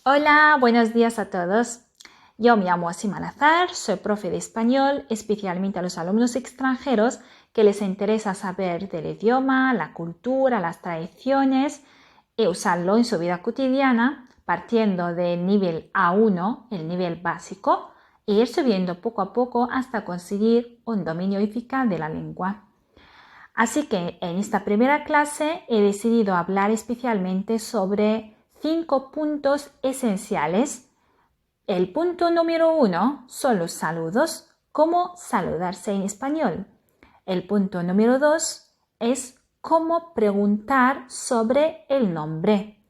Hola, buenos días a todos. Yo me llamo Asima Lazar, soy profe de español, especialmente a los alumnos extranjeros que les interesa saber del idioma, la cultura, las tradiciones y usarlo en su vida cotidiana, partiendo del nivel A1, el nivel básico, e ir subiendo poco a poco hasta conseguir un dominio eficaz de la lengua. Así que en esta primera clase he decidido hablar especialmente sobre 5 puntos esenciales. El punto número 1 son los saludos, cómo saludarse en español. El punto número 2 es cómo preguntar sobre el nombre.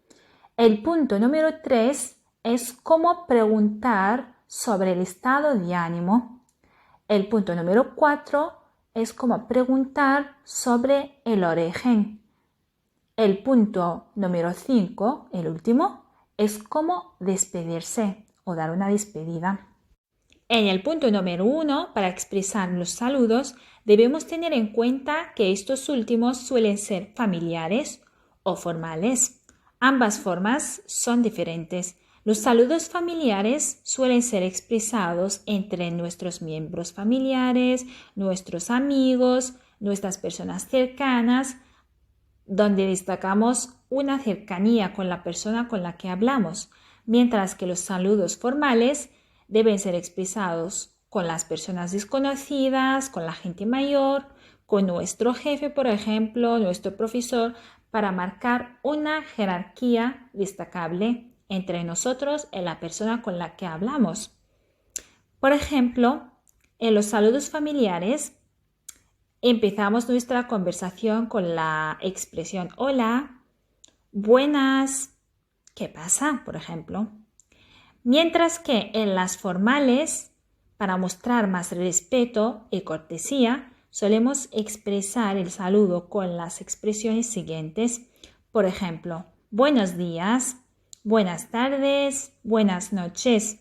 El punto número 3 es cómo preguntar sobre el estado de ánimo. El punto número 4 es cómo preguntar sobre el origen. El punto número 5, el último, es cómo despedirse o dar una despedida. En el punto número 1, para expresar los saludos, debemos tener en cuenta que estos últimos suelen ser familiares o formales. Ambas formas son diferentes. Los saludos familiares suelen ser expresados entre nuestros miembros familiares, nuestros amigos, nuestras personas cercanas, donde destacamos una cercanía con la persona con la que hablamos, mientras que los saludos formales deben ser expresados con las personas desconocidas, con la gente mayor, con nuestro jefe, por ejemplo, nuestro profesor, para marcar una jerarquía destacable entre nosotros y la persona con la que hablamos. Por ejemplo, en los saludos familiares empezamos nuestra conversación con la expresión hola, buenas, ¿qué pasa? Por ejemplo. Mientras que en las formales, para mostrar más respeto y cortesía, solemos expresar el saludo con las expresiones siguientes. Por ejemplo, buenos días, buenas tardes, buenas noches.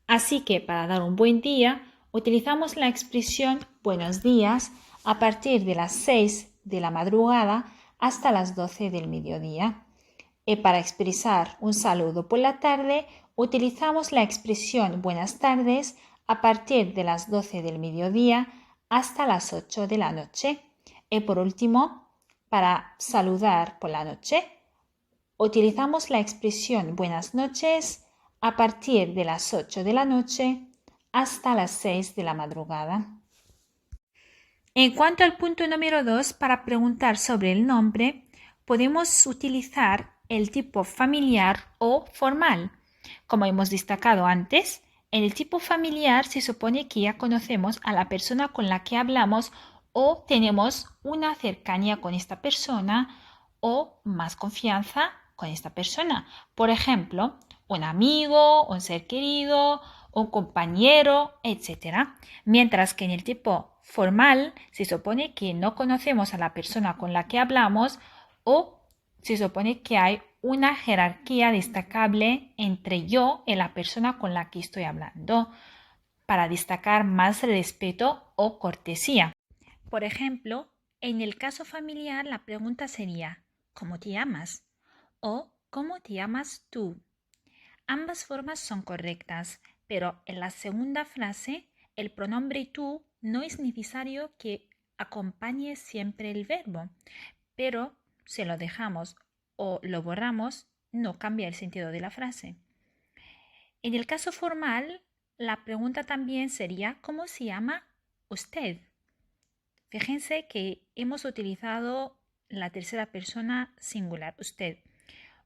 Así que para dar un buen día, utilizamos la expresión buenos días a partir de las 6 de la madrugada hasta las 12 del mediodía. Y para expresar un saludo por la tarde, utilizamos la expresión buenas tardes a partir de las 12 del mediodía hasta las 8 de la noche. Y por último, para saludar por la noche, utilizamos la expresión buenas noches a partir de las 8 de la noche hasta las 6 de la madrugada. En cuanto al punto número 2, para preguntar sobre el nombre, podemos utilizar el tipo familiar o formal. Como hemos destacado antes, en el tipo familiar se supone que ya conocemos a la persona con la que hablamos o tenemos una cercanía con esta persona o más confianza con esta persona. Por ejemplo, un amigo, un ser querido, un compañero, etc. Mientras que en el tipo formal se supone que no conocemos a la persona con la que hablamos o se supone que hay una jerarquía destacable entre yo y la persona con la que estoy hablando para destacar más respeto o cortesía. Por ejemplo, en el caso familiar la pregunta sería ¿cómo te llamas? O ¿cómo te llamas tú? Ambas formas son correctas, pero en la segunda frase el pronombre tú no es necesario que acompañe siempre el verbo, pero si lo dejamos o lo borramos, no cambia el sentido de la frase. En el caso formal, la pregunta también sería ¿cómo se llama usted? Fíjense que hemos utilizado la tercera persona singular, usted,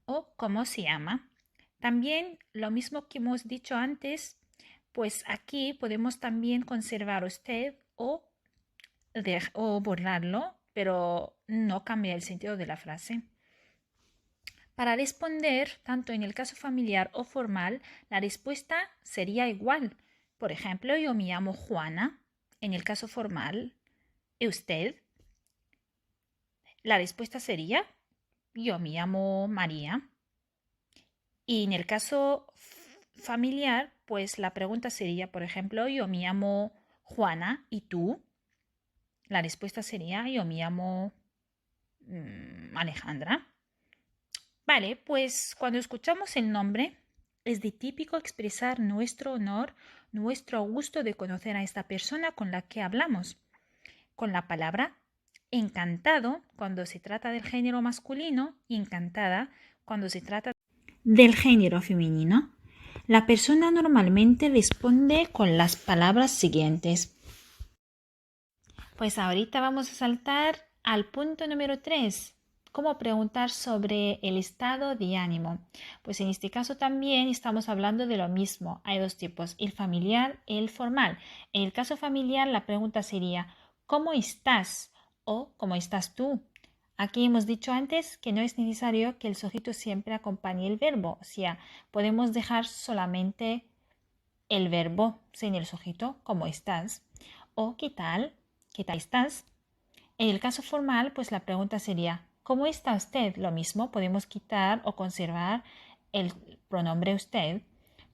o ¿cómo se llama? También lo mismo que hemos dicho antes, pues aquí podemos también conservar usted o borrarlo, pero no cambia el sentido de la frase. Para responder, tanto en el caso familiar o formal, la respuesta sería igual. Por ejemplo, yo me llamo Juana, en el caso formal, ¿y usted? La respuesta sería, yo me llamo María. Y en el caso familiar, pues la pregunta sería, por ejemplo, yo me llamo Juana, ¿y tú? La respuesta sería, yo me llamo Alejandra. Vale, pues cuando escuchamos el nombre, Es de típico expresar nuestro honor, nuestro gusto de conocer a esta persona con la que hablamos. Con la palabra encantado cuando se trata del género masculino y encantada cuando se trata del género femenino. La persona normalmente responde con las palabras siguientes. Pues ahorita vamos a saltar al punto número 3. ¿Cómo preguntar sobre el estado de ánimo? Pues en este caso también estamos hablando de lo mismo. Hay dos tipos, el familiar y el formal. En el caso familiar la pregunta sería ¿cómo estás? O ¿cómo estás tú? Aquí hemos dicho antes que no es necesario que el sujeto siempre acompañe el verbo. O sea, podemos dejar solamente el verbo sin el sujeto, ¿cómo estás? O ¿qué tal? ¿Qué tal estás? En el caso formal, pues la pregunta sería ¿cómo está usted? Lo mismo, podemos quitar o conservar el pronombre usted.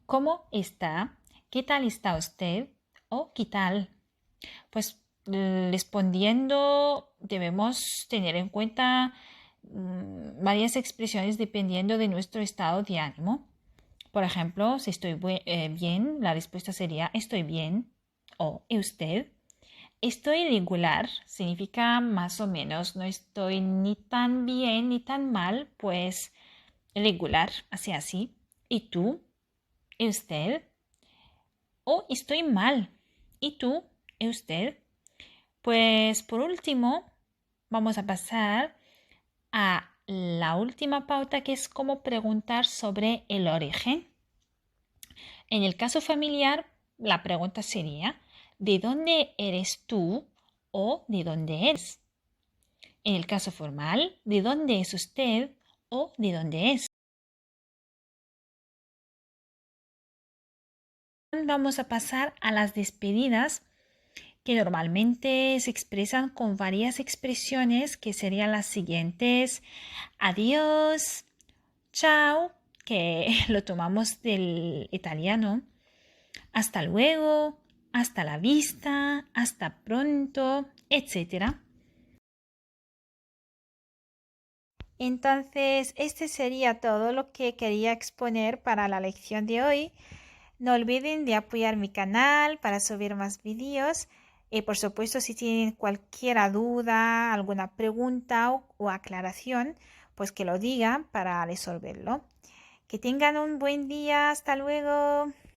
¿Cómo está? ¿Qué tal está usted? O ¿qué tal? Pues respondiendo debemos tener en cuenta varias expresiones dependiendo de nuestro estado de ánimo. Por ejemplo, si estoy bien, la respuesta sería estoy bien o ¿y usted? Estoy regular, significa más o menos, no estoy ni tan bien ni tan mal, pues regular, así. ¿Y tú? ¿Y usted? O estoy mal. ¿Y tú? ¿Y usted? Pues por último, vamos a pasar a la última pauta que es cómo preguntar sobre el origen. En el caso familiar, la pregunta sería, ¿de dónde eres tú o de dónde eres? En el caso formal, ¿de dónde es usted o de dónde es? Vamos a pasar a las despedidas que normalmente se expresan con varias expresiones que serían las siguientes. Adiós, chao, que lo tomamos del italiano. Hasta luego, hasta la vista, hasta pronto, etc. Entonces, este sería todo lo que quería exponer para la lección de hoy. No olviden de apoyar mi canal para subir más vídeos. Y por supuesto, si tienen cualquier duda, alguna pregunta o aclaración, pues que lo digan para resolverlo. Que tengan un buen día. Hasta luego.